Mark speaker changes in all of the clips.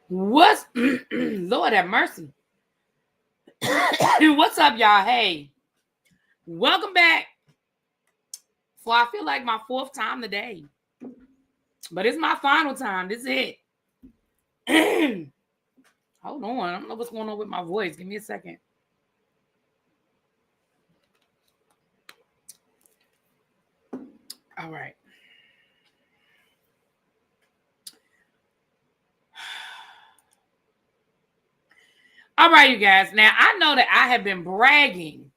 Speaker 1: What's Lord have mercy? What's up, y'all? Hey, welcome back. For I feel like my fourth time today, but it's my final time. This is it. Hold on, I don't know what's going on with my voice. Give me a second. All right. All right, you guys. Now, I know that I have been bragging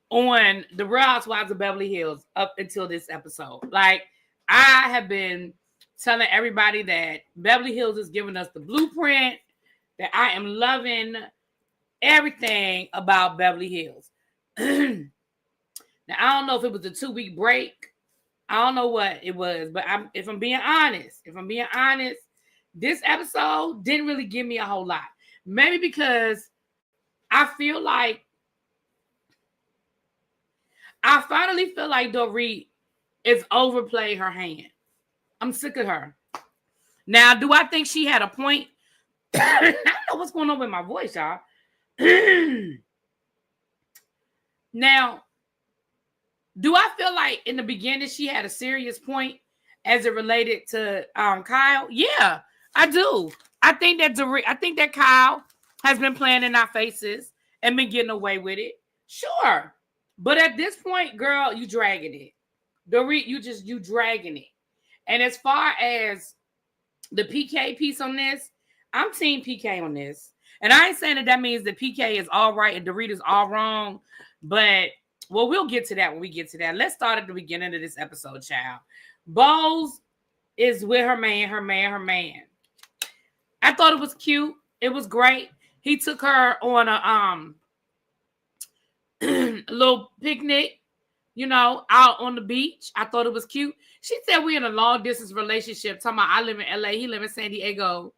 Speaker 1: on the Real Housewives of Beverly Hills up until this episode. Like, I have been telling everybody that Beverly Hills is giving us the blueprint, that I am loving everything about Beverly Hills. Now, I don't know if it was a 2-week break. I don't know what it was, but if I'm being honest, this episode didn't really give me a whole lot. Maybe because I finally feel like Dorit is overplayed her hand. I'm sick of her. Now, do I think she had a point? I don't know what's going on with my voice, y'all. Now, do I feel like in the beginning she had a serious point as it related to Kyle? Yeah, I do. I think that Kyle has been playing in our faces and been getting away with it. Sure. But at this point, girl, you dragging it. Dorit, you dragging it. And as far as the PK piece on this, I'm team PK on this. And I ain't saying that means that PK is all right and Dorit is all wrong. But, well, we'll get to that when we get to that. Let's start at the beginning of this episode, child. Bowles is with her man. I thought it was cute. It was great. He took her on a little picnic, out on the beach. I thought it was cute. She said we in a long distance relationship. Talking about I live in LA, he live in San Diego.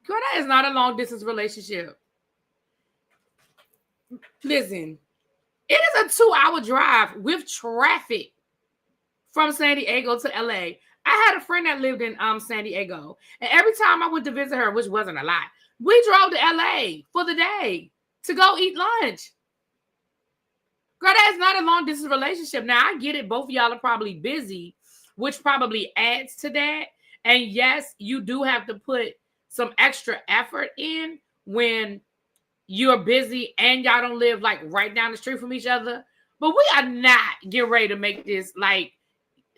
Speaker 1: Girl, that is not a long distance relationship. Listen, it is a 2-hour drive with traffic from San Diego to LA. I had a friend that lived in San Diego, and every time I went to visit her, which wasn't a lot, we drove to LA for the day to go eat lunch. Girl, that is not a long distance relationship. Now, I get it. Both of y'all are probably busy, which probably adds to that. And yes, you do have to put some extra effort in when you're busy and y'all don't live like right down the street from each other. But we are not getting ready to make this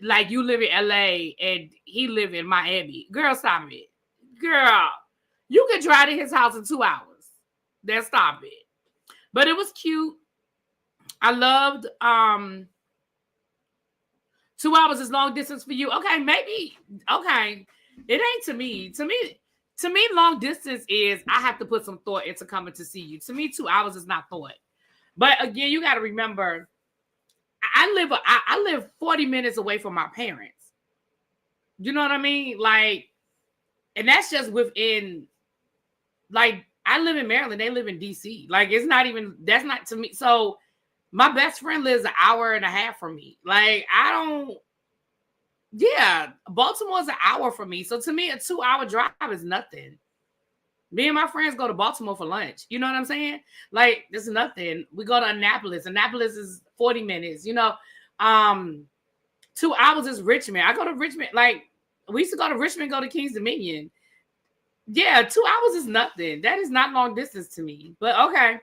Speaker 1: like you live in LA and he live in Miami. Girl, stop it. Girl, you can drive to his house in 2 hours. Then stop it. But it was cute. I loved 2 hours is long distance for you. Okay, maybe. Okay. It ain't to me. To me, long distance is I have to put some thought into coming to see you. To me, 2 hours is not thought. But again, you got to remember, I live 40 minutes away from my parents. You know what I mean? Like, and that's just within, like, I live in Maryland. They live in DC. Like, that's not to me. So my best friend lives an hour and a half from me. Like, Baltimore's an hour from me. So to me, a 2-hour drive is nothing. Me and my friends go to Baltimore for lunch. You know what I'm saying? Like, this is nothing. We go to Annapolis. Annapolis is 40 minutes. 2 hours is Richmond. I go to Richmond. Like, we used to go to Richmond, go to Kings Dominion. Yeah, 2 hours is nothing. That is not long distance to me. But okay.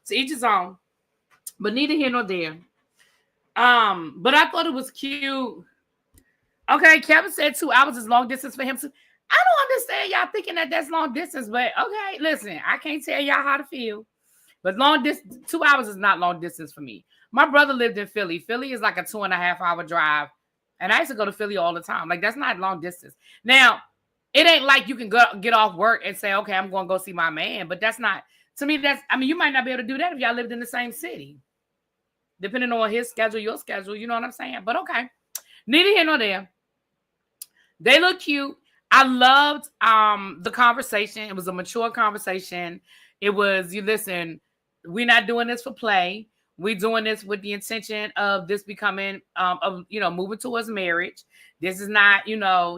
Speaker 1: To each his own. But neither here nor there. But I thought it was cute. Okay, Kevin said 2 hours is long distance for him. I don't understand y'all thinking that that's long distance, but okay, listen, I can't tell y'all how to feel. But 2 hours is not long distance for me. My brother lived in Philly. Philly is like a 2.5-hour drive. And I used to go to Philly all the time. Like, that's not long distance. Now, it ain't like you can get off work and say, okay, I'm going to go see my man. But that's not, to me, you might not be able to do that if y'all lived in the same city. Depending on his schedule, your schedule, you know what I'm saying? But okay. Neither here nor there. They look cute. I loved the conversation. It was a mature conversation. It was, you listen, we're not doing this for play. We doing this with the intention of this becoming, of, moving towards marriage. This is not,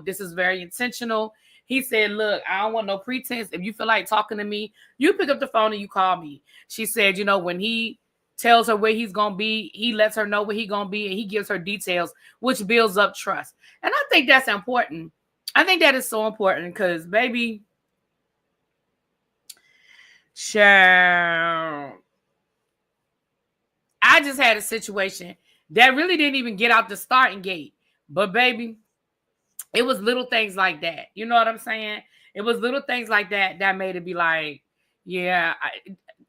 Speaker 1: this is very intentional. He said, look, I don't want no pretense. If you feel like talking to me, you pick up the phone and you call me. She said, when he tells her where he's going to be, he lets her know where he's going to be, and he gives her details, which builds up trust. And I think that's important. I think that is so important because, baby, sure. I just had a situation that really didn't even get out the starting gate. But, baby, it was little things like that. You know what I'm saying? It was little things like that that made it be like, yeah,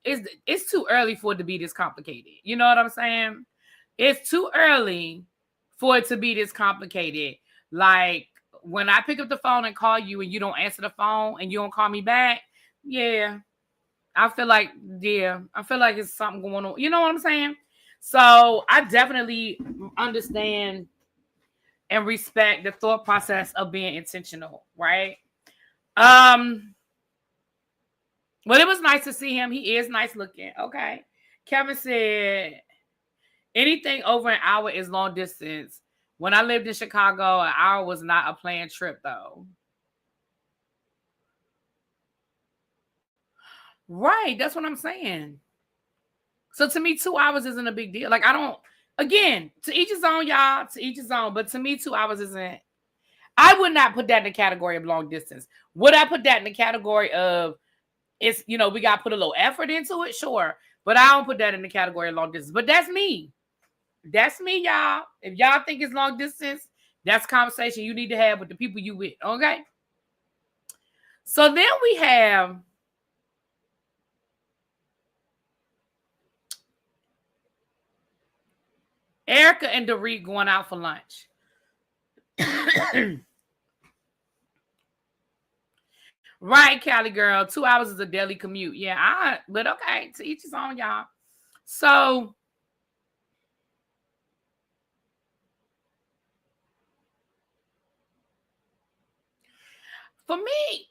Speaker 1: it's too early for it to be this complicated. You know what I'm saying? It's too early for it to be this complicated. Like, when I pick up the phone and call you and you don't answer the phone and you don't call me back, yeah, I feel like it's something going on. You know what I'm saying? So I definitely understand and respect the thought process of being intentional, right? Well, it was nice to see him. He is nice looking. Okay. Kevin said, anything over an hour is long distance. When I lived in Chicago, an hour was not a planned trip, though. Right. That's what I'm saying. So to me, 2 hours isn't a big deal. Like, again, to each his own, y'all, to each his own. But to me, 2 hours isn't. I would not put that in the category of long distance. Would I put that in the category of, it's, we got to put a little effort into it? Sure. But I don't put that in the category of long distance. But that's me. That's me, y'all. If y'all think it's long distance, that's a conversation you need to have with the people you with. Okay? So then we have Erica and Dorit going out for lunch. Right, Cali girl. 2 hours is a daily commute. Yeah, but okay, to each his own, y'all. So for me,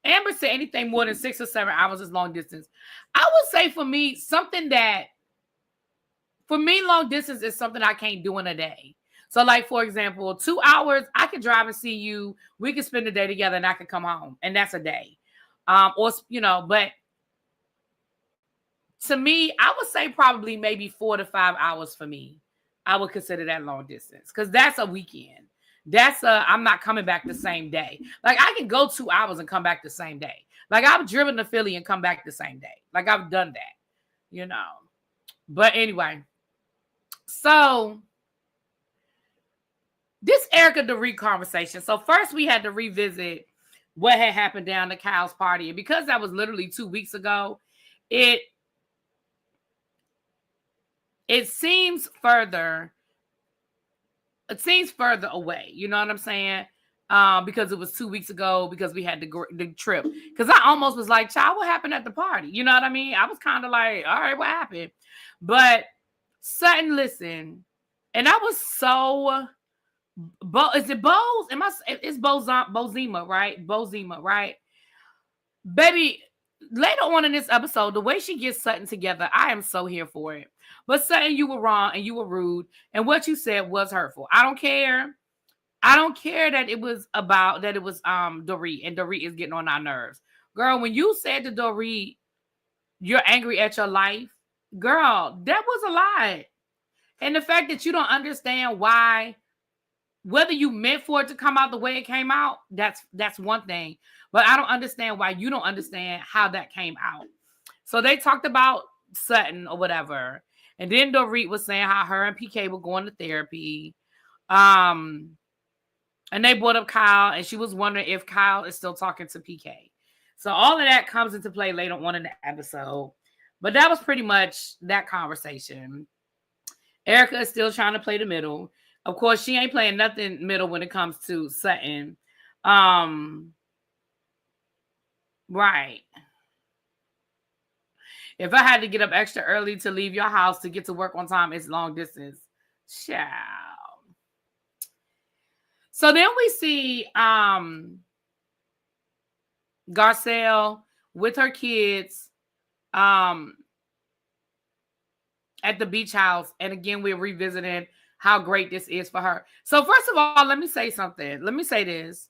Speaker 1: Amber said anything more than 6 or 7 hours is long distance. I would say for me, long distance is something I can't do in a day. So, like, for example, 2 hours, I can drive and see you. We can spend the day together and I can come home. And that's a day. But to me, I would say probably maybe 4 to 5 hours for me. I would consider that long distance because that's a weekend. I'm not coming back the same day. Like, I can go 2 hours and come back the same day. Like, I've driven to Philly and come back the same day. Like, I've done that, But anyway, so this Erica Dorit conversation. So first we had to revisit what had happened down the Kyle's party. And because that was literally 2 weeks ago, it seems further away. You know what I'm saying? Because it was 2 weeks ago, because we had the trip. Because I almost was like, child, what happened at the party? You know what I mean? I was kind of like, all right, what happened? But Sutton, listen, and I was so... is it Bose? It's Bozema, right? Bozema, right? Baby, later on in this episode, the way she gets Sutton together, I am so here for it. But Sutton, you were wrong and you were rude, and what you said was hurtful. I don't care. I don't care that it was Dorit, and Dorit is getting on our nerves. Girl, when you said to Dorit, you're angry at your life, girl, that was a lie. And the fact that you don't understand why, whether you meant for it to come out the way it came out, that's one thing. But I don't understand why you don't understand how that came out. So they talked about Sutton or whatever. And then Dorit was saying how her and PK were going to therapy. And they brought up Kyle, and she was wondering if Kyle is still talking to PK. So all of that comes into play later on in the episode. But that was pretty much that conversation. Erica is still trying to play the middle. Of course, she ain't playing nothing middle when it comes to Sutton. Right. If I had to get up extra early to leave your house to get to work on time, it's long distance. Ciao. So then we see Garcelle with her kids at at the beach house. And again, we're revisiting how great this is for her. So first of all, let me say something. Let me say this.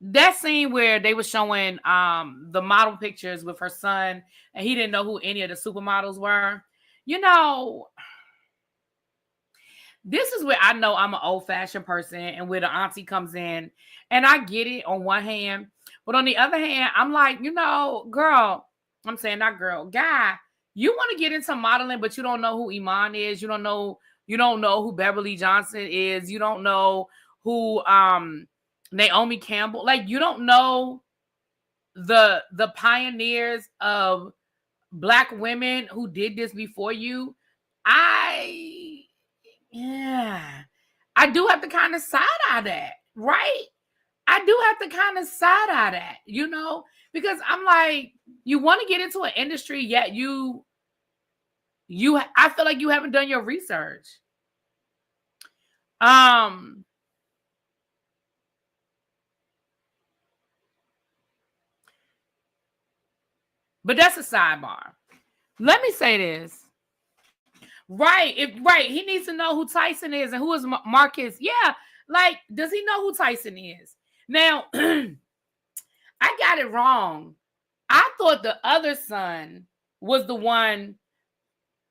Speaker 1: That scene where they were showing the model pictures with her son, and he didn't know who any of the supermodels were. You know, this is where I know I'm an old-fashioned person and where the auntie comes in. And I get it on one hand. But on the other hand, I'm like, you know, girl, I'm saying not girl, guy, you want to get into modeling, but you don't know who Iman is. You don't know who Beverly Johnson is. You don't know who Naomi Campbell. Like, you don't know the pioneers of Black women who did this before you. Yeah, I do have to kind of side-eye that, right? I do have to kind of side-eye that, you know, because I'm like, you want to get into an industry, yet I feel like you haven't done your research. But that's a sidebar. Let me say this. Right. He needs to know who Tyson is and who is Marcus. Yeah. Like, does he know who Tyson is? Now, I got it wrong. I thought the other son was the one.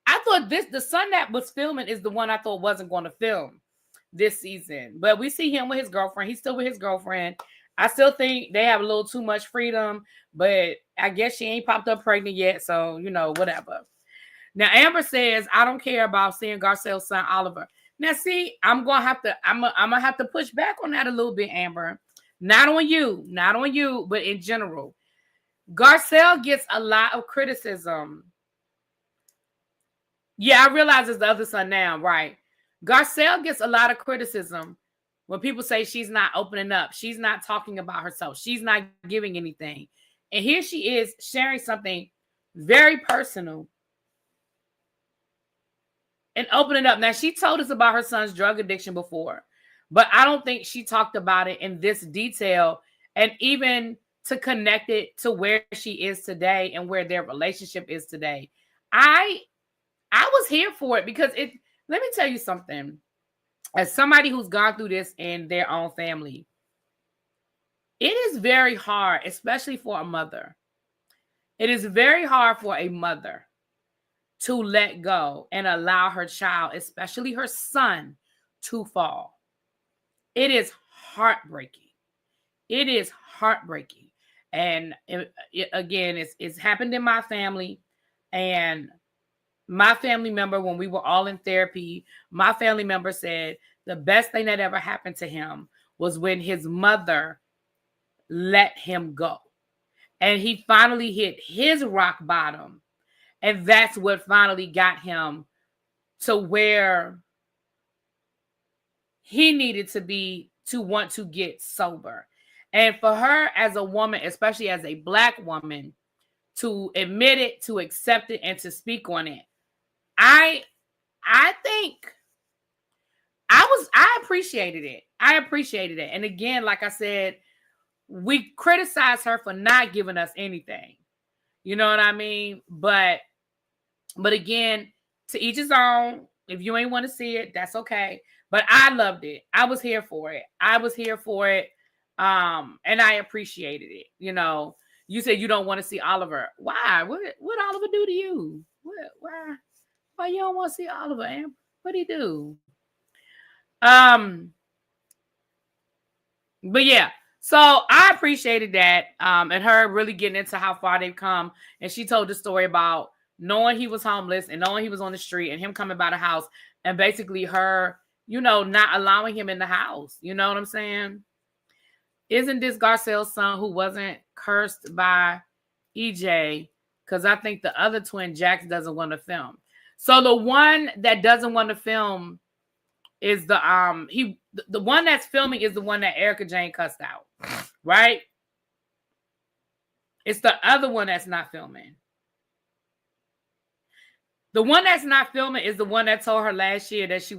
Speaker 1: I thought the son that was filming is the one I thought wasn't going to film this season. But we see him with his girlfriend. He's still with his girlfriend. I still think they have a little too much freedom, but I guess she ain't popped up pregnant yet. So, you know, whatever. Now, Amber says, I don't care about seeing Garcelle's son, Oliver. Now, see, I'm gonna have to push back on that a little bit, Amber. Not on you, but in general. Garcelle gets a lot of criticism. Yeah, I realize it's the other son now, right? Garcelle gets a lot of criticism when people say she's not opening up. She's not talking about herself. She's not giving anything. And here she is sharing something very personal and opening up. Now, she told us about her son's drug addiction before, but I don't think she talked about it in this detail, and even to connect it to where she is today and where their relationship is today. I was here for it because let me tell you something. As somebody who's gone through this in their own family, it is very hard, especially for a mother. It is very hard for a mother to let go and allow her child, especially her son, to fall. It is heartbreaking. It is heartbreaking. And again, it's happened in my family. And my family member, when we were all in therapy, my family member said the best thing that ever happened to him was when his mother let him go. And he finally hit his rock bottom. And that's what finally got him to where he needed to be to want to get sober. And for her as a woman, especially as a Black woman, to admit it, to accept it, and to speak on it, I think I appreciated it. I appreciated it. And again, like I said, we criticize her for not giving us anything. You know what I mean? But again, to each his own. If you ain't want to see it, that's okay. But I loved it. I was here for it. And I appreciated it. You know, you said you don't want to see Oliver. Why? What Oliver do to you? Why you don't want to see Oliver, Amber? What'd he do? But yeah, so I appreciated that. And her really getting into how far they've come. And she told the story about knowing he was homeless and knowing he was on the street and him coming by the house and basically her, you know, not allowing him in the house. You know what I'm saying? Isn't this Garcelle's son who wasn't cursed by EJ? Because I think the other twin, Jax, doesn't want to film. So the one that doesn't want to film is the one that's filming is the one that Erica Jane cussed out, right? It's the other one that's not filming. The one that's not filming is the one that told her last year that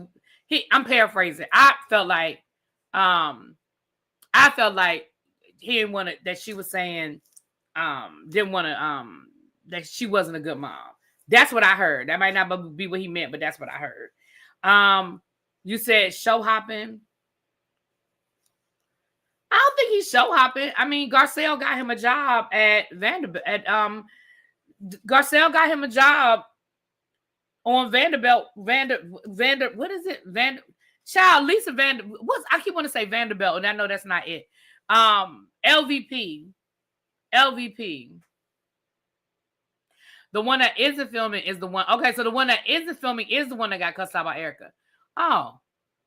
Speaker 1: I'm paraphrasing. I felt like he didn't want to, that she was saying didn't want to that she wasn't a good mom. That's what I heard. That might not be what he meant, but that's what I heard. You said show hopping. I don't think he's show hopping. I mean, Garcelle got him a job at Vanderbilt. Garcelle got him a job on Vanderbilt. What is it? Child, Lisa I keep wanting to say Vanderbilt, and I know that's not it. LVP. The one that isn't filming is the one. Okay, so the one that isn't filming is the one that got cussed out by Erica. Oh,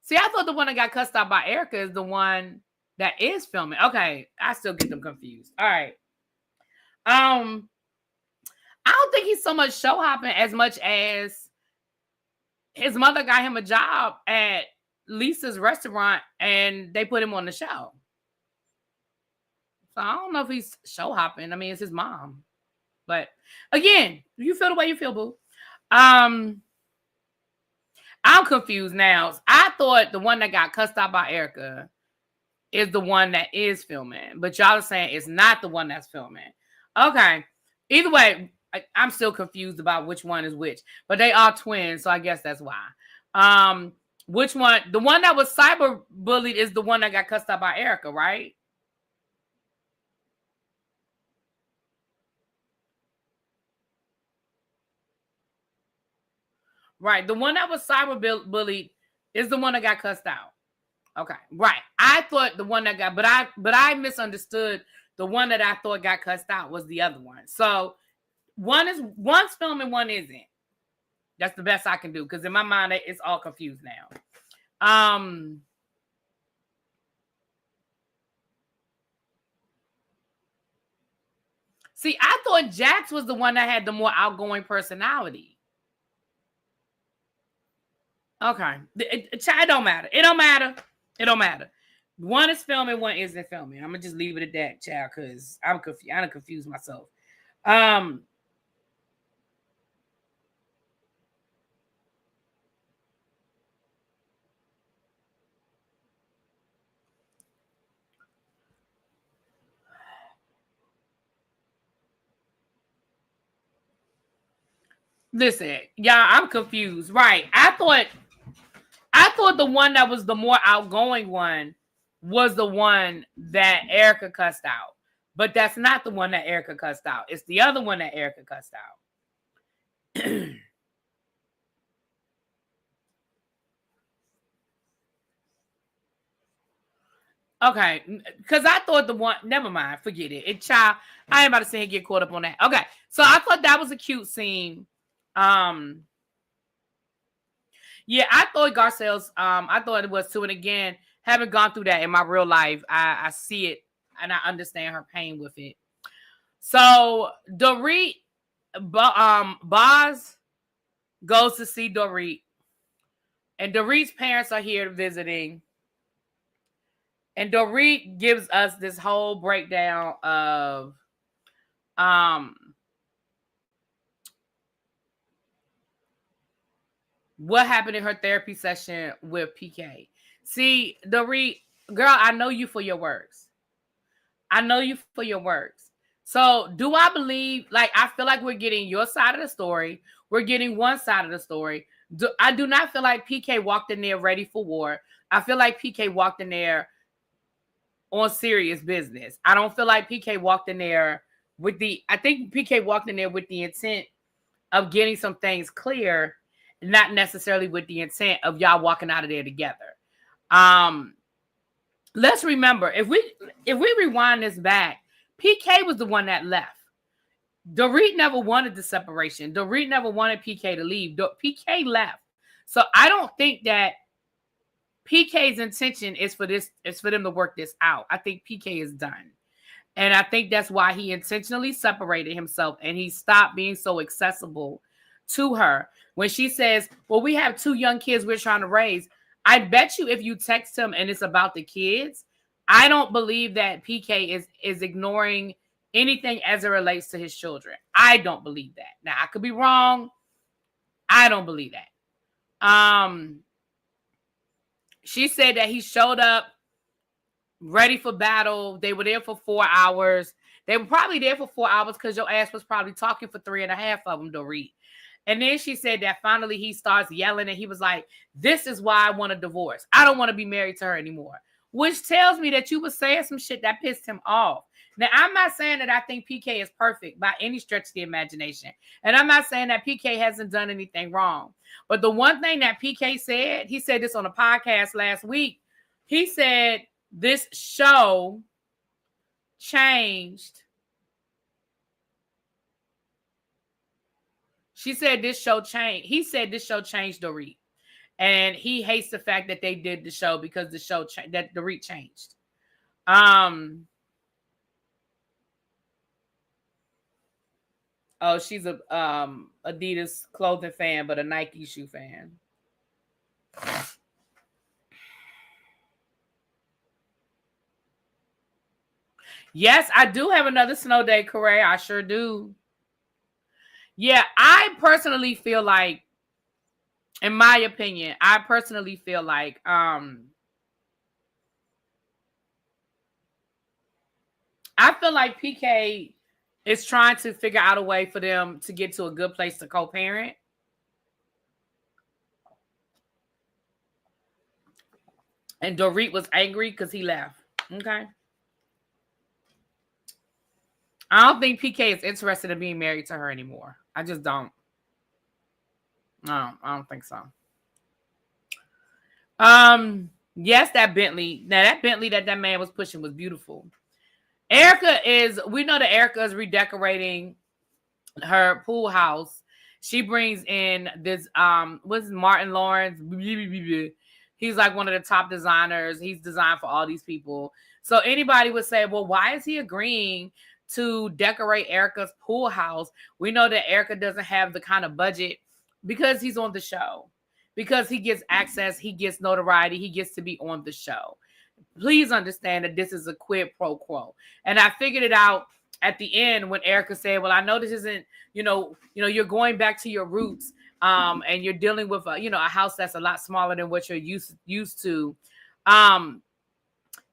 Speaker 1: see, I thought the one that got cussed out by Erica is the one that is filming. Okay, I still get them confused. All right. I don't think he's so much show hopping as much as his mother got him a job at Lisa's restaurant and they put him on the show. So I don't know if he's show hopping. I mean, it's his mom. But again, you feel the way you feel, boo. I'm confused now. I thought the one that got cussed out by Erica is the one that is filming, but y'all are saying it's not the one that's filming. Okay. Either way, I'm still confused about which one is which, but they are twins, so I guess that's why. Which one? The one that was cyber bullied is the one that got cussed out by Erica, right? Right. The one that was cyber bullied is the one that got cussed out. Okay. Right. I thought the one that got, but I misunderstood the one that I thought got cussed out was the other one. So one's filming, one isn't. That's the best I can do because in my mind it's all confused now. See, I thought Jax was the one that had the more outgoing personality. Okay. It don't matter. It don't matter. One is filming, one isn't filming. I'm going to just leave it at that, child, because I'm confused. I done confused myself. Listen, y'all, I'm confused. Right. I thought the one that was the more outgoing one was the one that Erica cussed out. But that's not the one that Erica cussed out. It's the other one that Erica cussed out. Okay, because I thought the one, never mind, forget it. Child, I ain't about to say get caught up on that. Okay, so I thought that was a cute scene. Yeah, I thought Garcelle's, I thought it was too. And again, having gone through that in my real life, I see it and I understand her pain with it. So Dorit, Boz goes to see Dorit, and Dorit's parents are here visiting. And Dorit gives us this whole breakdown of what happened in her therapy session with PK. See, Dorit, girl, I know you for your works. So do I believe, like, I feel like we're getting your side of the story. We're getting one side of the story. I do not feel like PK walked in there ready for war. I feel like PK walked in there on serious business. I don't feel like PK walked in there I think PK walked in there with the intent of getting some things clear, not necessarily with the intent of y'all walking out of there together. Let's remember, if we rewind this back, PK was the one that left. Dorit never wanted the separation. Dorit never wanted PK to leave. PK left. So I don't think that PK's intention is for them to work this out. I think PK is done. And I think that's why he intentionally separated himself and he stopped being so accessible to her. When she says, well, we have 2 young kids we're trying to raise. I bet you if you text him and it's about the kids, I don't believe that PK is ignoring anything as it relates to his children. I don't believe that. Now, I could be wrong. I don't believe that. She said that he showed up ready for battle. They were there for 4 hours. They were probably there for 4 hours because your ass was probably talking for 3.5 of them, Dorit. And then she said that finally he starts yelling and he was like, this is why I want a divorce. I don't want to be married to her anymore. Which tells me that you were saying some shit that pissed him off. Now, I'm not saying that I think PK is perfect by any stretch of the imagination. And I'm not saying that PK hasn't done anything wrong. But the one thing that PK said, he said this on a podcast last week. He said this show changed. She said this show changed. He said this show changed Dorit. And he hates the fact that they did the show because the show that Dorit changed. Oh, she's a Adidas clothing fan, but a Nike shoe fan. Yes, I do have another snow day, Corey. I sure do. Yeah, I personally feel like, in my opinion, I personally feel like I feel like PK is trying to figure out a way for them to get to a good place to co-parent. And Dorit was angry because he left. Okay. I don't think PK is interested in being married to her anymore. I just don't. No, I don't think so. Yes, that Bentley. Now that Bentley that man was pushing was beautiful. We know that Erica is redecorating her pool house. She brings in this, what's Martin Lawrence? He's like one of the top designers. He's designed for all these people. So anybody would say, well, why is he agreeing to decorate Erica's pool house? We know that Erica doesn't have the kind of budget because he's on the show. Because he gets access, he gets notoriety, he gets to be on the show. Please understand that this is a quid pro quo. And I figured it out at the end when Erica said, well, I know this isn't, you're going back to your roots, and you're dealing with a house that's a lot smaller than what you're used to.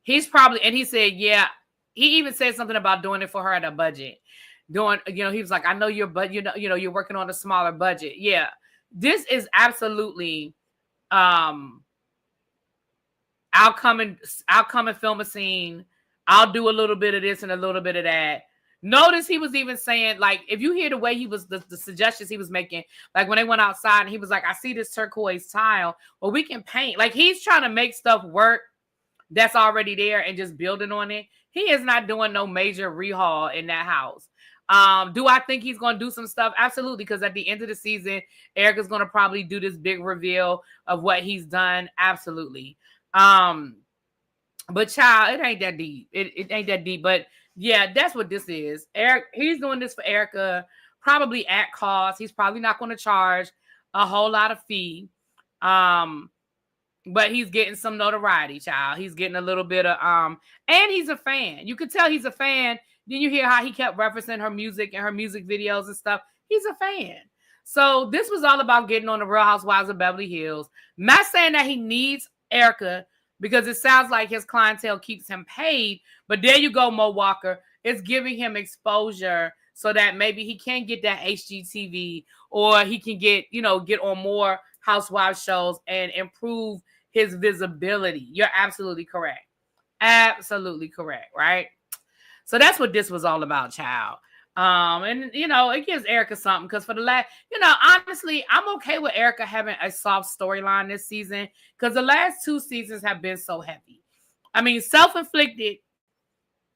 Speaker 1: He's probably, and he said, yeah, he even said something about doing it for her at a budget. He was like, I know you're working on a smaller budget. Yeah. This is absolutely, I'll come and film a scene. I'll do a little bit of this and a little bit of that. Notice he was even saying, like, if you hear the way he was, the suggestions he was making, like when they went outside and he was like, I see this turquoise tile. Well, we can paint. Like, he's trying to make stuff work that's already there and just building on it. He is not doing no major rehaul in that house. Do I think he's going to do some stuff? Absolutely. Because at the end of the season, Erica's going to probably do this big reveal of what he's done. Absolutely. But child, it ain't that deep. It ain't that deep. But yeah, that's what this is. He's doing this for Erica, probably at cost. He's probably not going to charge a whole lot of fee. But he's getting some notoriety, child. He's getting a little bit of and he's a fan. You could tell he's a fan. Then you hear how he kept referencing her music and her music videos and stuff. He's a fan. So this was all about getting on the Real Housewives of Beverly Hills. I'm not saying that he needs Erica because it sounds like his clientele keeps him paid. But there you go, Mo Walker. It's giving him exposure so that maybe he can get that HGTV or he can get on more Housewives shows and improve his visibility. You're absolutely correct. Absolutely correct, right? So that's what this was all about, child. And it gives Erica something because for the last, honestly, I'm okay with Erica having a soft storyline this season because the last 2 seasons have been so heavy. I mean, self-inflicted.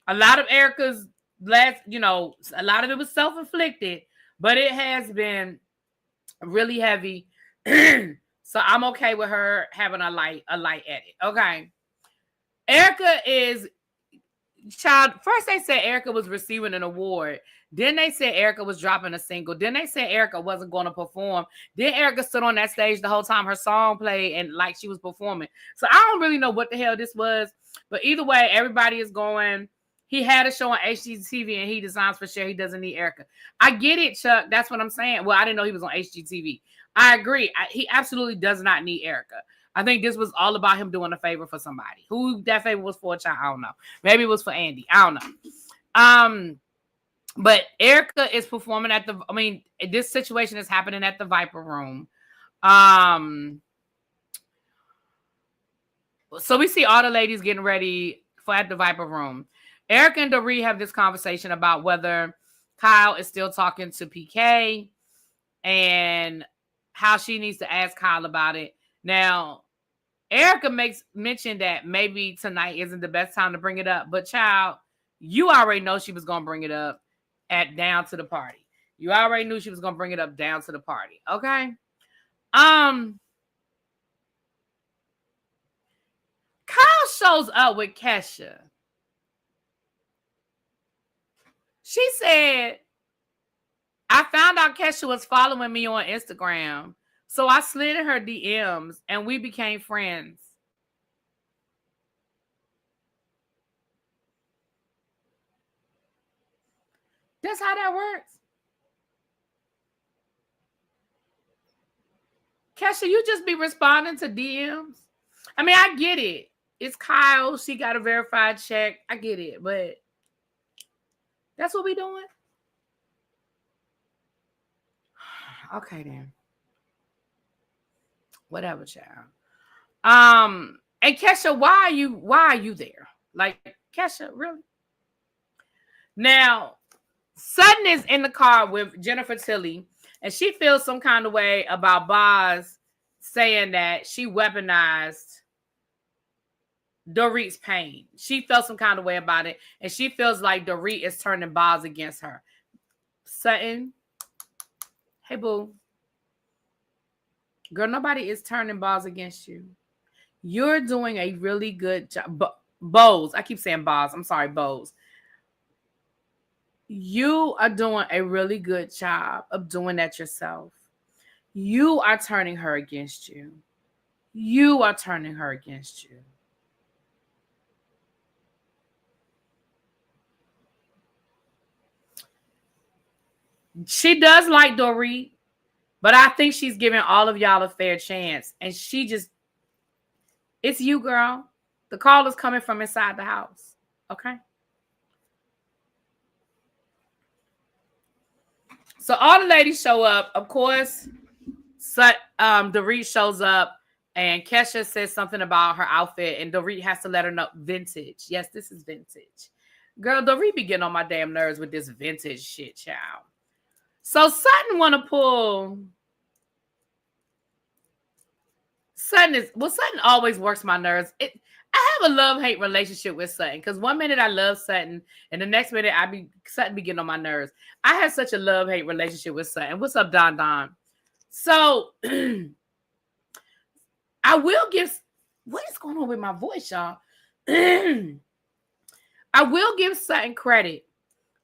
Speaker 1: A lot of Erica's a lot of it was self-inflicted, but it has been really heavy. So I'm okay with her having a light edit. Okay. Erica is child. First they said Erica was receiving an award. Then they said Erica was dropping a single. Then they said Erica wasn't going to perform. Then Erica stood on that stage the whole time her song played and like she was performing. So I don't really know what the hell this was. But either way, everybody is going. He had a show on HGTV and he designs for sure. He doesn't need Erica. I get it, Chuck. That's what I'm saying. Well, I didn't know he was on HGTV. I agree. He absolutely does not need Erica. I think this was all about him doing a favor for somebody. Who that favor was for, child, I don't know. Maybe it was for Andy. I don't know. But Erica is performing at this situation is happening at the Viper Room. So we see all the ladies getting ready for at the Viper Room. Erica and Dorit have this conversation about whether Kyle is still talking to PK and how she needs to ask Kyle about it. Now, Erica makes mention that maybe tonight isn't the best time to bring it up, but child, you already know she was going to bring it up at down to the party. You already knew she was going to bring it up down to the party. Okay. Kyle shows up with Kesha. She said, I found out Kesha was following me on Instagram, so I slid in her DMs and we became friends. That's how that works. Kesha, you just be responding to DMs. I mean, I get it. It's Kyle. She got a verified check. I get it, but that's what we doing? Okay, then. Whatever, child. And Kesha, why are you there? Like, Kesha, really? Now, Sutton is in the car with Jennifer Tilly, and she feels some kind of way about Boz saying that she weaponized Dorit's pain. She felt some kind of way about it, and she feels like Dorit is turning Boz against her. Sutton, hey, boo. Girl, nobody is turning Boz against you. You're doing a really good job. Boz, I keep saying Boz. I'm sorry, Boz. You are doing a really good job of doing that yourself. You are turning her against you. You are turning her against you. She does like Dorit, but I think she's giving all of y'all a fair chance. And she just, it's you, girl. The call is coming from inside the house. Okay? So all the ladies show up. Of course, Dorit shows up, and Kesha says something about her outfit, and Dorit has to let her know vintage. Yes, this is vintage. Girl, Dorit be getting on my damn nerves with this vintage shit, child. So Sutton want to pull. Sutton always works my nerves. I have a love-hate relationship with Sutton because one minute I love Sutton and the next minute Sutton be getting on my nerves. I have such a love-hate relationship with Sutton. What's up, Don Don? So I will give. What is going on with my voice, y'all? I will give Sutton credit.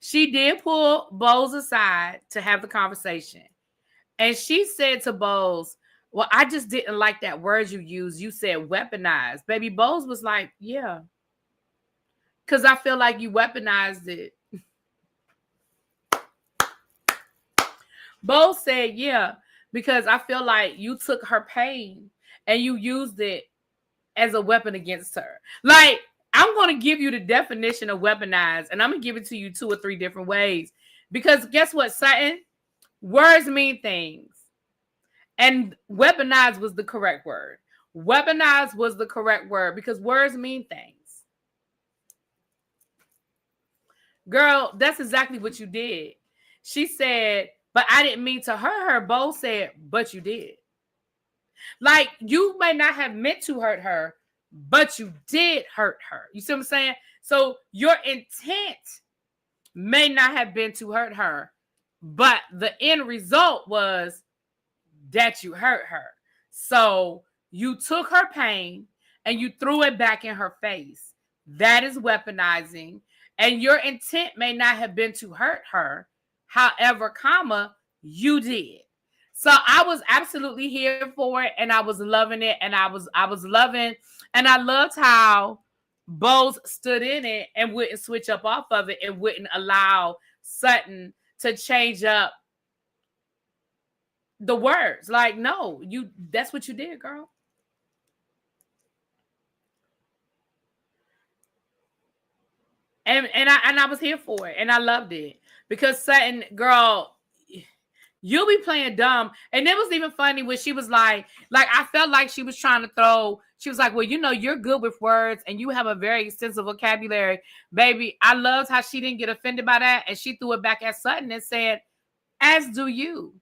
Speaker 1: She did pull Bowles aside to have the conversation, and she said to Bowles, well, I just didn't like that word you used. You said weaponized. Baby Bowles was like, yeah. Because I feel like you weaponized it. Bowles said, yeah. Because I feel like you took her pain and you used it as a weapon against her. Like, I'm going to give you the definition of weaponized. And I'm going to give it to you 2 or 3 different ways. Because guess what, Sutton? Words mean things. And weaponized was the correct word. Weaponized was the correct word because words mean things. Girl, that's exactly what you did. She said, but I didn't mean to hurt her. Bo said, but you did. Like, you may not have meant to hurt her, but you did hurt her. You see what I'm saying? So your intent may not have been to hurt her, but the end result was that you hurt her. So you took her pain and you threw it back in her face. That is weaponizing. And your intent may not have been to hurt her. However, you did. So I was absolutely here for it, and I was loving it, and I was loving, and I loved how Bowles stood in it and wouldn't switch up off of it and wouldn't allow Sutton to change up the words. Like, no, that's what you did, girl. And I was here for it, and I loved it. Because Sutton, girl, you'll be playing dumb. And it was even funny when she was like I felt like she was trying to throw. She was like, well, you're good with words and you have a very extensive vocabulary. Baby, I loved how she didn't get offended by that. And she threw it back at Sutton and said, as do you.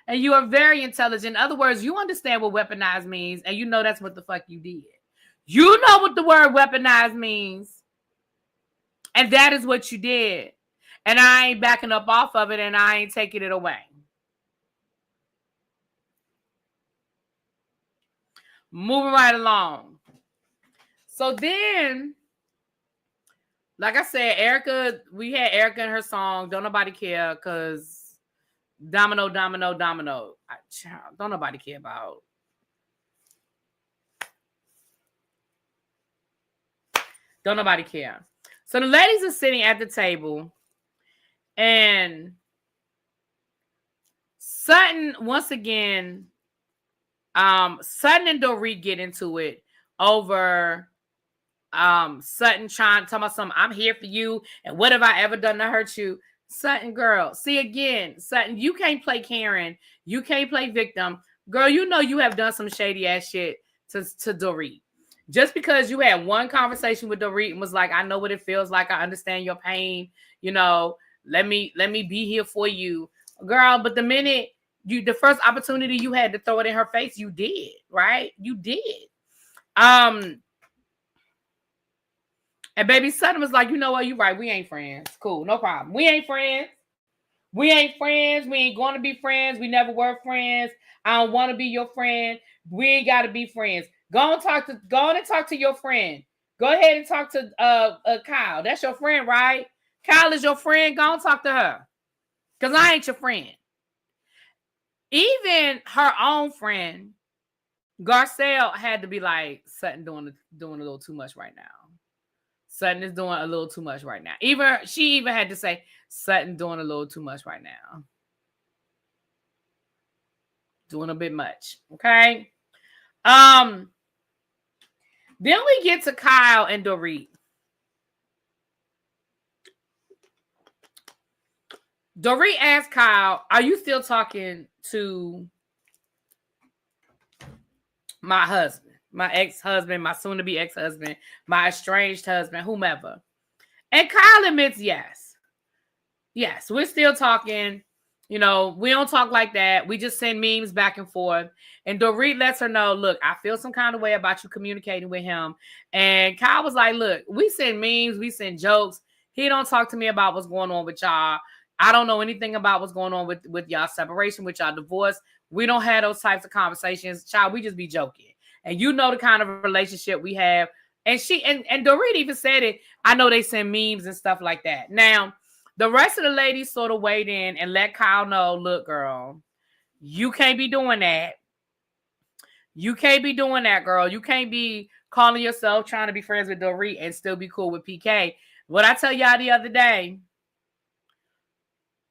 Speaker 1: And you are very intelligent. In other words, you understand what weaponized means. And you know that's what the fuck you did. You know what the word weaponized means. And that is what you did. And I ain't backing up off of it and I ain't taking it away. Moving right along. So then, like I said, we had Erica in her song, Don't Nobody Care, because Domino. Don't nobody care about. Don't nobody care. So the ladies are sitting at the table. And Sutton, once again, Sutton and Dorit get into it over Sutton talking about something, I'm here for you, and what have I ever done to hurt you? Sutton, girl, see again, Sutton, you can't play Karen, you can't play victim. Girl, you know you have done some shady ass shit to Dorit. Just because you had one conversation with Dorit and was like, I know what it feels like, I understand your pain, let me be here for you, girl. But the minute the first opportunity you had to throw it in her face, you did, right? You did. And baby Sutton was like, you know what? You right. We ain't friends. Cool. No problem. We ain't friends. We ain't friends. We ain't going to be friends. We never were friends. I don't want to be your friend. We ain't got to be friends. Go on and talk to your friend. Go ahead and talk to Kyle. That's your friend, right? Kyle is your friend. Go and talk to her. Because I ain't your friend. Even her own friend, Garcelle, had to be like, Sutton doing a little too much right now. Sutton is doing a little too much right now. She even had to say, Sutton doing a little too much right now. Doing a bit much. Okay. Then we get to Kyle and Dorit. Dorit asked Kyle, are you still talking to my husband, my ex-husband, my soon-to-be ex-husband, my estranged husband, whomever? And Kyle admits yes. Yes, we're still talking. We don't talk like that. We just send memes back and forth. And Dorit lets her know, look, I feel some kind of way about you communicating with him. And Kyle was like, look, we send memes, we send jokes. He don't talk to me about what's going on with y'all. I don't know anything about what's going on with y'all separation, with y'all divorce. We don't have those types of conversations. Child, we just be joking. And you know the kind of relationship we have. And and Dorit even said it. I know they send memes and stuff like that. Now, the rest of the ladies sort of weighed in and let Kyle know, look, girl, you can't be doing that. You can't be doing that, girl. You can't be calling yourself trying to be friends with Dorit and still be cool with PK. What I tell y'all the other day,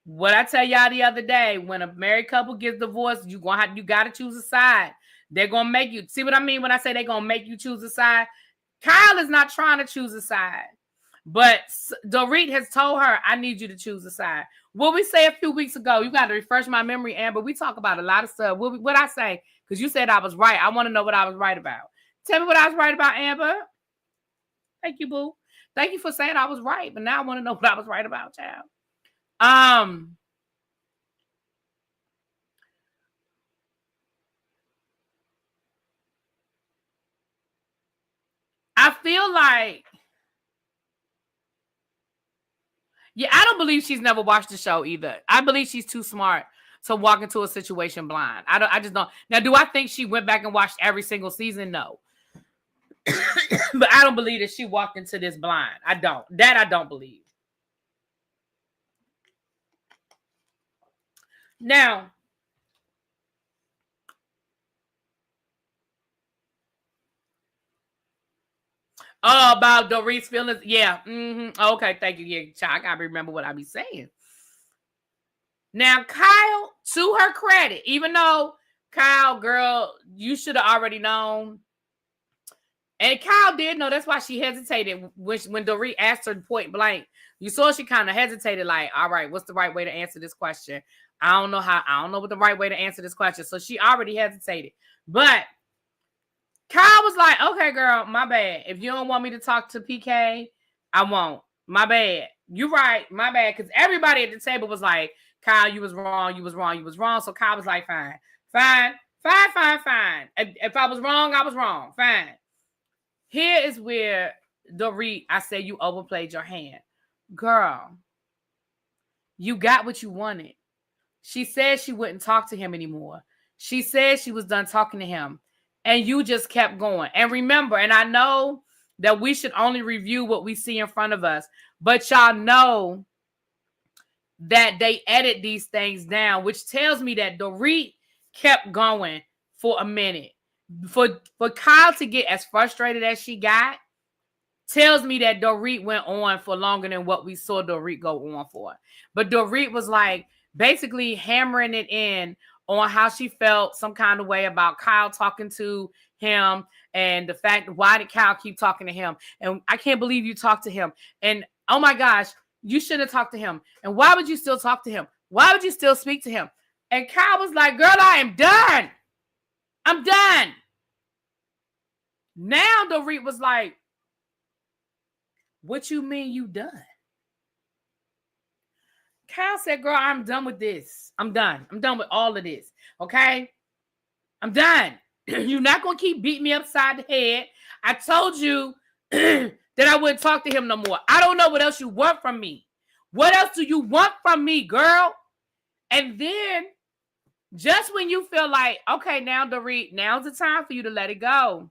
Speaker 1: when a married couple gets divorced, you got to choose a side. They're going to make you. See what I mean when I say they're going to make you choose a side? Kyle is not trying to choose a side. But Dorit has told her, I need you to choose a side. What we say a few weeks ago, you got to refresh my memory, Amber. We talk about a lot of stuff. What I say? Because you said I was right. I want to know what I was right about. Tell me what I was right about, Amber. Thank you, boo. Thank you for saying I was right. But now I want to know what I was right about, child. I feel like, I don't believe she's never watched the show either. I believe she's too smart to walk into a situation blind. I just don't. Now, do I think she went back and watched every single season? No. But I don't believe that she walked into this blind. I don't believe. Now, about Dorit's feelings. Yeah. Okay, thank you. Yeah, child, I gotta remember what I be saying. Now, Kyle, to her credit, even though Kyle, girl, you should have already known. And Kyle did know. That's why she hesitated when Dorit asked her point blank. You saw she kind of hesitated, like, all right, what's the right way to answer this question? I don't know what the right way to answer this question. So she already hesitated. But Kyle was like, okay, girl, my bad. If you don't want me to talk to PK, I won't. My bad. You're right. My bad. Because everybody at the table was like, Kyle, you was wrong. You was wrong. You was wrong. So Kyle was like, fine. If I was wrong, I was wrong. Fine. Here is where Dorit, I say you overplayed your hand. Girl, you got what you wanted. She said she wouldn't talk to him anymore. She said she was done talking to him. And you just kept going. And remember, and I know that we should only review what we see in front of us, but y'all know that they edit these things down, which tells me that Dorit kept going for a minute. For Kyle to get as frustrated as she got tells me that Dorit went on for longer than what we saw Dorit go on for. But Dorit was like basically hammering it in on how she felt some kind of way about Kyle talking to him and the fact, why did Kyle keep talking to him? And I can't believe you talked to him. And oh my gosh, you shouldn't have talked to him. And why would you still talk to him? Why would you still speak to him? And Kyle was like, girl, I am done. I'm done. Now Dorit was like, what you mean you done? Kyle said, girl, I'm done with this. I'm done. I'm done with all of this. Okay? I'm done. You're not going to keep beating me upside the head. I told you that I wouldn't talk to him no more. I don't know what else you want from me. What else do you want from me, girl? And then just when you feel like, okay, now Dorit, now's the time for you to let it go.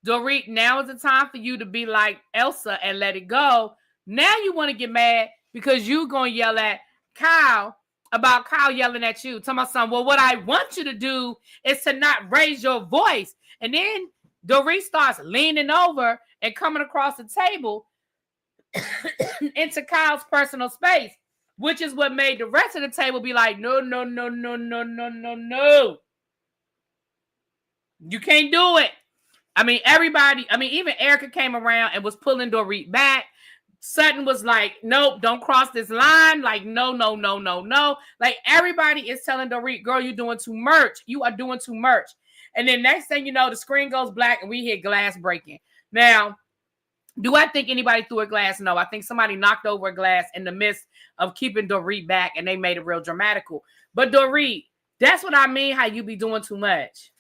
Speaker 1: Dorit, now is the time for you to be like Elsa and let it go. Now you want to get mad because you're going to yell at Kyle about Kyle yelling at you. Tell my son, well, what I want you to do is to not raise your voice. And then Dorit starts leaning over and coming across the table into Kyle's personal space, which is what made the rest of the table be like, no. You can't do it. I mean, even Erica came around and was pulling Dorit back. Sutton was like, nope, don't cross this line. Like, no. Like, everybody is telling Dorit, girl, you're doing too much. You are doing too much. And then next thing you know, the screen goes black and we hear glass breaking. Now, do I think anybody threw a glass? No, I think somebody knocked over a glass in the midst of keeping Dorit back and they made it real dramatical. But Dorit, that's what I mean, how you be doing too much.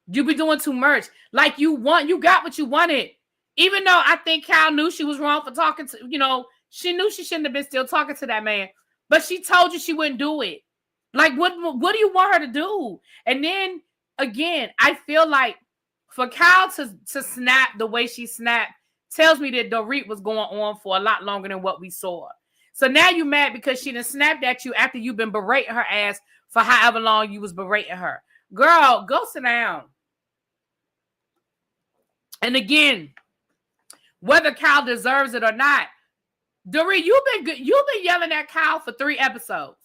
Speaker 1: You be doing too much. Like you got what you wanted. Even though I think Kyle knew she was wrong for talking to, she knew she shouldn't have been still talking to that man. But she told you she wouldn't do it. Like, what do you want her to do? And then, again, I feel like for Kyle to snap the way she snapped tells me that Dorit was going on for a lot longer than what we saw. So now you mad because she done snapped at you after you've been berating her ass for however long you was berating her. Girl, go sit down. And again, whether Kyle deserves it or not, Dorit, you've been yelling at Kyle for 3 episodes.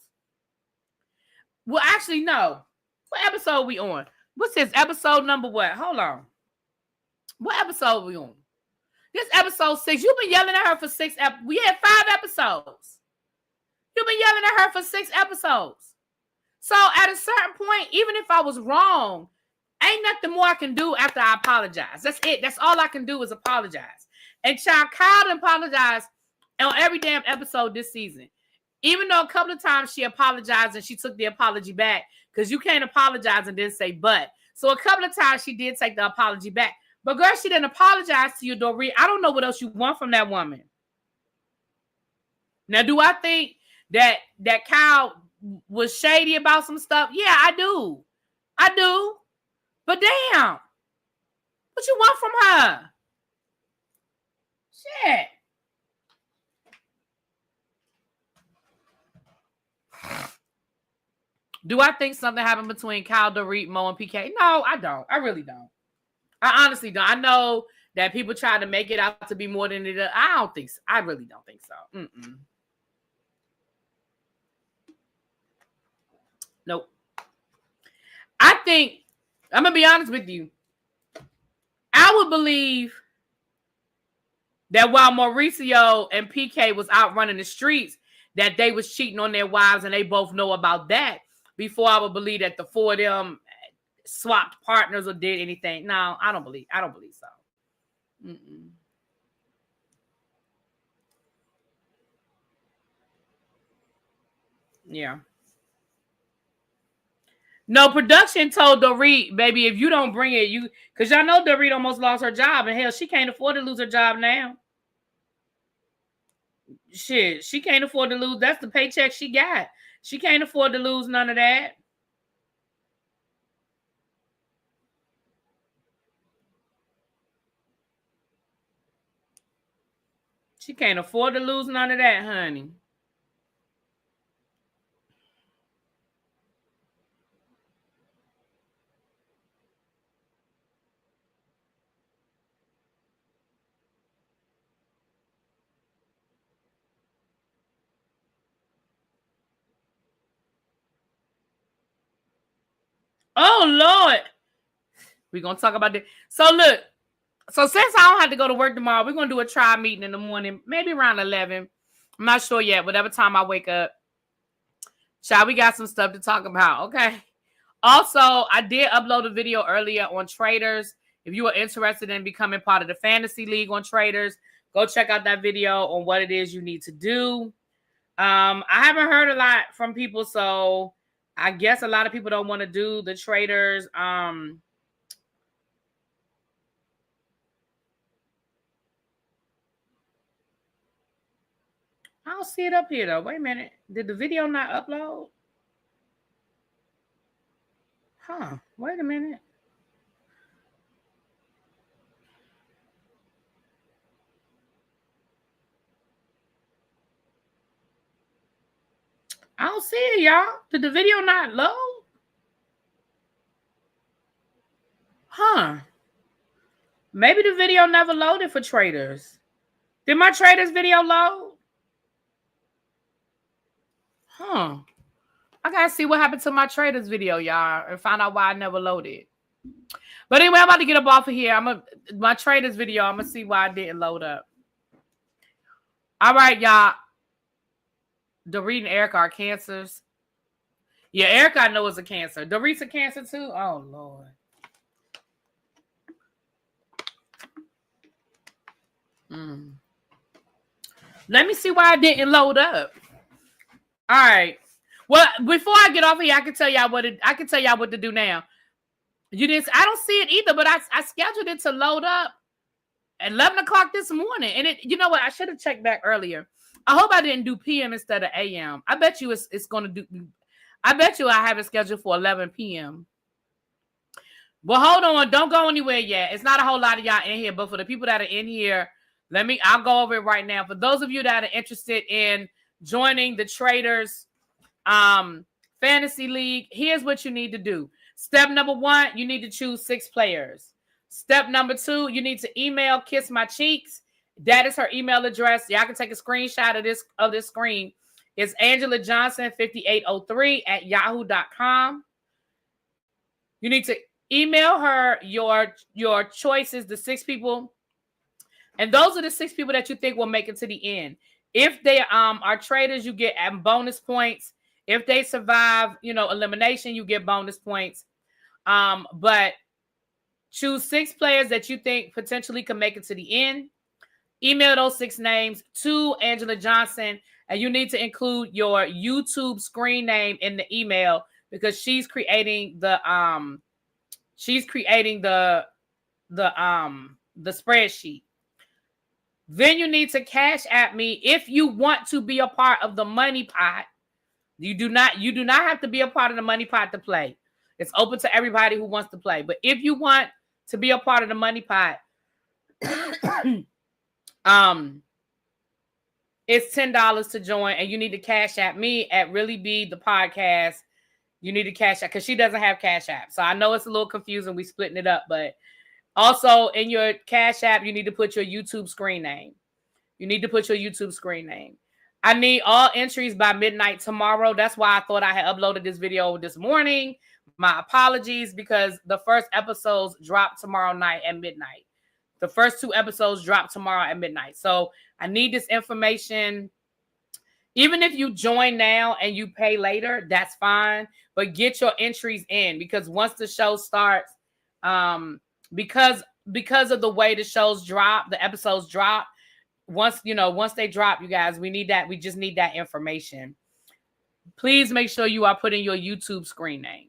Speaker 1: Well, actually, no. What episode we on? What's this? Episode number what? Hold on. What episode we on? This episode 6. You've been yelling at her for 6 episodes. We had 5 episodes. You've been yelling at her for 6 episodes. So at a certain point, even if I was wrong, ain't nothing more I can do after I apologize. That's it. That's all I can do is apologize. And child, Kyle done apologized on every damn episode this season. Even though a couple of times she apologized and she took the apology back, because you can't apologize and then say but. So a couple of times she did take the apology back. But girl, she didn't apologize to you, Dorit. I don't know what else you want from that woman. Now, do I think that Kyle was shady about some stuff? Yeah, I do. But damn, what you want from her? Shit. Do I think something happened between Kyle, Dorit, Mo, and PK? No, I don't. I really don't. I honestly don't. I know that people try to make it out to be more than it is. I don't think so. I really don't think so. Nope. I think, I'm going to be honest with you. I would believe that while Mauricio and PK was out running the streets, that they was cheating on their wives, and they both know about that before I would believe that the four of them swapped partners or did anything. No, I don't believe so. Mm-mm. Yeah. No, production told Dorit, baby, if you don't bring it, because y'all know Dorit almost lost her job, and hell, she can't afford to lose her job now. Shit, she can't afford to lose. That's the paycheck she got. She can't afford to lose none of that. She can't afford to lose none of that, honey. Oh, Lord. We're going to talk about this. So, look. So, since I don't have to go to work tomorrow, we're going to do a trial meeting in the morning, maybe around 11. I'm not sure yet. Whatever time I wake up. Child, we got some stuff to talk about. Okay. Also, I did upload a video earlier on traders. If you are interested in becoming part of the fantasy league on traders, go check out that video on what it is you need to do. I haven't heard a lot from people, so I guess a lot of people don't want to do the traders. I don't see it up here though. Wait a minute. Did the video not upload? Huh. Wait a minute. I don't see it, y'all. Did the video not load? Huh. Maybe the video never loaded for traders. Did my traders video load? Huh. I gotta see what happened to my traders video, y'all, and find out why I never loaded. But anyway, I'm about to get up off of here. My traders video, I'm gonna see why I didn't load up. All right, y'all. Dorit and Erica are cancers. Yeah, Erica I know is a cancer. Dorit's a cancer too? Oh, Lord. Let me see why I didn't load up. All right. Well, before I get off here, I can tell y'all what to do now. I don't see it either, but I scheduled it to load up at 11 o'clock this morning. And you know what? I should have checked back earlier. I hope I didn't do PM instead of AM. I bet you it's going to do. I bet you I have it scheduled for 11 PM. Well, hold on. Don't go anywhere yet. It's not a whole lot of y'all in here, but for the people that are in here, I'll go over it right now. For those of you that are interested in joining the Traders Fantasy League, here's what you need to do. Step number 1, you need to choose 6 players. Step number 2, you need to email Kiss My Cheeks. That is her email address. Y'all can take a screenshot of this screen. It's Angela Johnson 5803@yahoo.com. You need to email her your choices, the 6 people. And those are the 6 people that you think will make it to the end. If they are traders, you get bonus points. If they survive, elimination, you get bonus points. But choose 6 players that you think potentially can make it to the end. Email those 6 names to Angela Johnson, and you need to include your YouTube screen name in the email because she's creating the spreadsheet. Then you need to Cash App me if you want to be a part of the money pot. You do not have to be a part of the money pot to play. It's open to everybody who wants to play. But if you want to be a part of the money pot, it's $10 to join, and you need to Cash App me at ReallyBthePodcast. You need to Cash App because she doesn't have Cash App. So I know it's a little confusing. We splitting it up, but also in your Cash App, you need to put your YouTube screen name. I need all entries by midnight tomorrow. That's why I thought I had uploaded this video this morning. My apologies because the first episodes drop tomorrow night at midnight. The first 2 episodes drop tomorrow at midnight. So I need this information. Even if you join now and you pay later, that's fine. But get your entries in, because once the show starts, because of the way the shows drop, the episodes drop. Once they drop, you guys, we need that. We just need that information. Please make sure you are putting your YouTube screen name.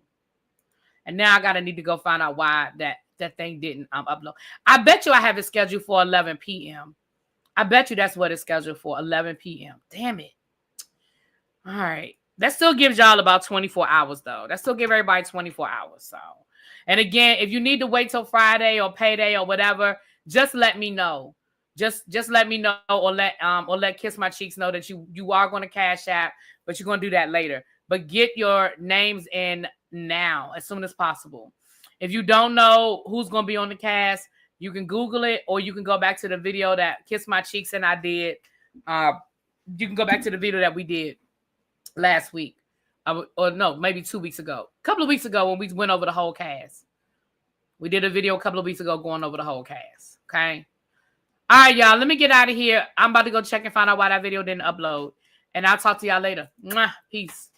Speaker 1: And now I gotta need to go find out why that thing didn't upload. I bet you I have it scheduled for 11 p.m. I bet you that's what it's scheduled for, 11 p.m. Damn it. All right. That still gives y'all about 24 hours, though. That still gives everybody 24 hours. So, and again, if you need to wait till Friday or payday or whatever, just let me know. Just let me know, or let Kiss My Cheeks know that you are going to Cash App, but you're going to do that later. But get your names in now, as soon as possible. If you don't know who's going to be on the cast, you can Google it, or you can go back to the video that Kiss My Cheeks and I did. You can go back to the video that we did last week, or no, maybe 2 weeks ago. A couple of weeks ago when we went over the whole cast. We did a video a couple of weeks ago going over the whole cast. Okay. All right, y'all. Let me get out of here. I'm about to go check and find out why that video didn't upload. And I'll talk to y'all later. Mwah. Peace.